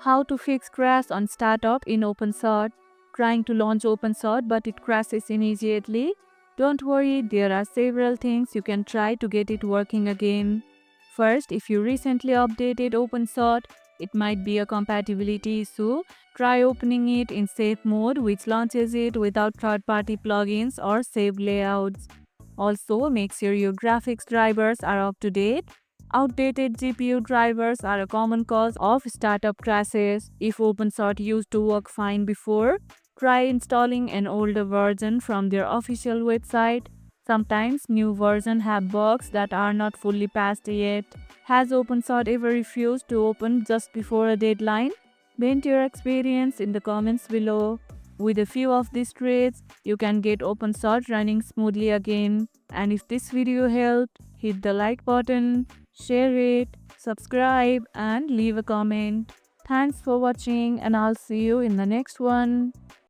How to fix crash on startup in Openshot. Trying to launch Openshot but it crashes immediately? Don't worry, there are several things you can try to get it working again. First, if you recently updated Openshot, it might be a compatibility issue. Try opening it in safe mode, which launches it without third-party plugins or saved layouts. Also, make sure your graphics drivers are up to date. Outdated GPU drivers are a common cause of startup crashes. If Openshot used to work fine before, try installing an older version from their official website. Sometimes new versions have bugs that are not fully patched yet. Has Openshot ever refused to open just before a deadline? Vent your experience in the comments below. With a few of these traits, you can get Openshot running smoothly again. And if this video helped, hit the like button, share it, subscribe, and leave a comment. Thanks for watching, and I'll see you in the next one.